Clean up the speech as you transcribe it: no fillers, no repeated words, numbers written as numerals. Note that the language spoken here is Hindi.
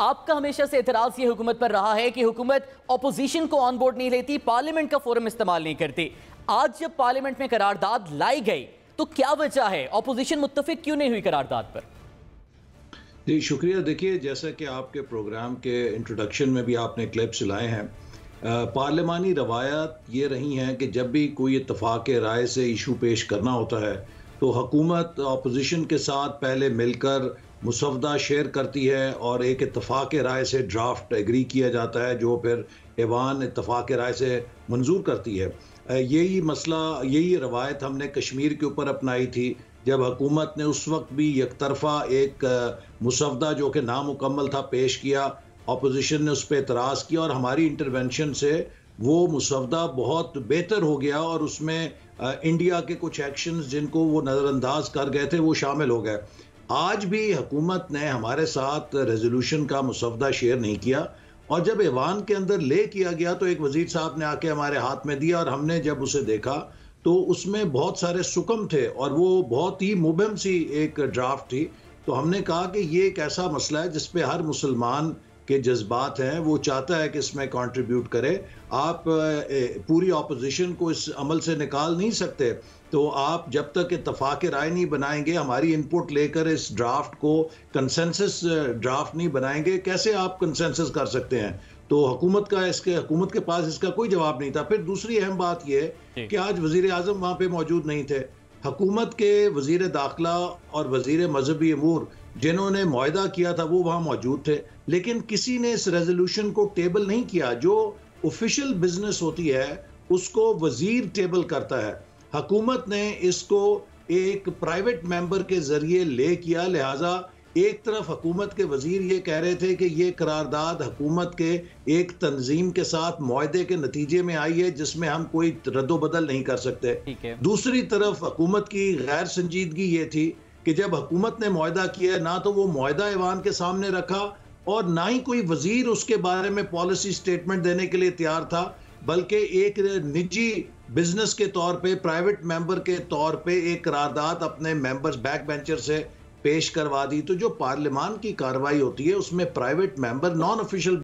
आपका हमेशा से एतराज ये हुकूमत पर रहा है कि हुकूमत अपोजिशन को ऑन बोर्ड नहीं लेती, पार्लियामेंट का फोरम इस्तेमाल नहीं करती। आज जब पार्लियामेंट में करारदाद लाई गई तो क्या वजह है, अपोजिशन मुत्तफिक क्यों नहीं हुई करारदाद पर? जी शुक्रिया। देखिए, जैसा कि आपके प्रोग्राम के इंट्रोडक्शन में भी आपने क्लिप्स लाए हैं, पार्लिमानी रवायत ये रही हैं कि जब भी कोई इत्तफाक राय से इशू पेश करना होता है तो हुकूमत अपोजिशन के साथ पहले मिलकर मुसवदा शेयर करती है और एक इत्तफाक राय से ड्राफ्ट एग्री किया जाता है जो फिर ऐवान इत्तफाक राय से मंजूर करती है। यही मसला, यही रवायत हमने कश्मीर के ऊपर अपनाई थी जब हुकूमत ने उस वक्त भी यकतरफा एक मुसवदा जो कि नामुकम्मल था पेश किया, अपोजिशन ने उस पर एतराज़ किया और हमारी इंटरवेंशन से वो मुसवदा बहुत बेहतर हो गया और उसमें इंडिया के कुछ एक्शंस जिनको वो नज़रअंदाज कर गए थे वो शामिल हो गए। आज भी हुकूमत ने हमारे साथ रेजोल्यूशन का मुसवदा शेयर नहीं किया और जब ऐवान के अंदर ले किया गया तो एक वजीर साहब ने आके हमारे हाथ में दिया और हमने जब उसे देखा तो उसमें बहुत सारे सुकम थे और वो बहुत ही मुबहम सी एक ड्राफ्ट थी। तो हमने कहा कि ये एक ऐसा मसला है जिस पे हर मुसलमान के जज्बात हैं, वो चाहता है कि इसमें कंट्रीब्यूट करे। आप पूरी अपोजिशन को इस अमल से निकाल नहीं सकते, तो आप जब तक इत्तफाक राय नहीं बनाएंगे, हमारी इनपुट लेकर इस ड्राफ्ट को कंसेंसस ड्राफ्ट नहीं बनाएंगे, कैसे आप कंसेंसस कर सकते हैं? तो हुकूमत के पास इसका कोई जवाब नहीं था। फिर दूसरी अहम बात यह कि आज वजीर आजम वहाँ पे मौजूद नहीं थे। हुकूमत के वजीर दाखिला और वजीर मजहबी अमूर जिन्होंने मुआहदा किया था वो वहाँ मौजूद थे, लेकिन किसी ने इस रेजोल्यूशन को टेबल नहीं किया। जो ऑफिशियल बिजनेस होती है उसको वजीर टेबल करता है, हुकूमत ने इसको एक प्राइवेट मेंबर के जरिए ले किया। लिहाजा एक तरफ हुकूमत के वजीर ये कह रहे थे कि ये करारदाद हुकूमत के एक तंजीम के साथ मुआहदे के नतीजे में आई है जिसमें हम कोई रद्दोबदल नहीं कर सकते। दूसरी तरफ हुकूमत की गैर संजीदगी ये थी कि जब हुकूमत ने मुआहदा किया ना तो वो मुआहदा ऐवान के सामने रखा और ना ही कोई वजीर उसके बारे में पॉलिसी स्टेटमेंट देने के लिए तैयार था, बल्कि एक निजी बिजनेस के तौर पे, प्राइवेट मेंबर के तौर पे एक करारदाद अपने मेंबर्स बैक बेंचर से पेश करवा दी। तो जो पार्लियामान की कार्रवाई होती है उसमें प्राइवेट मेंबर, नॉन ऑफिशियल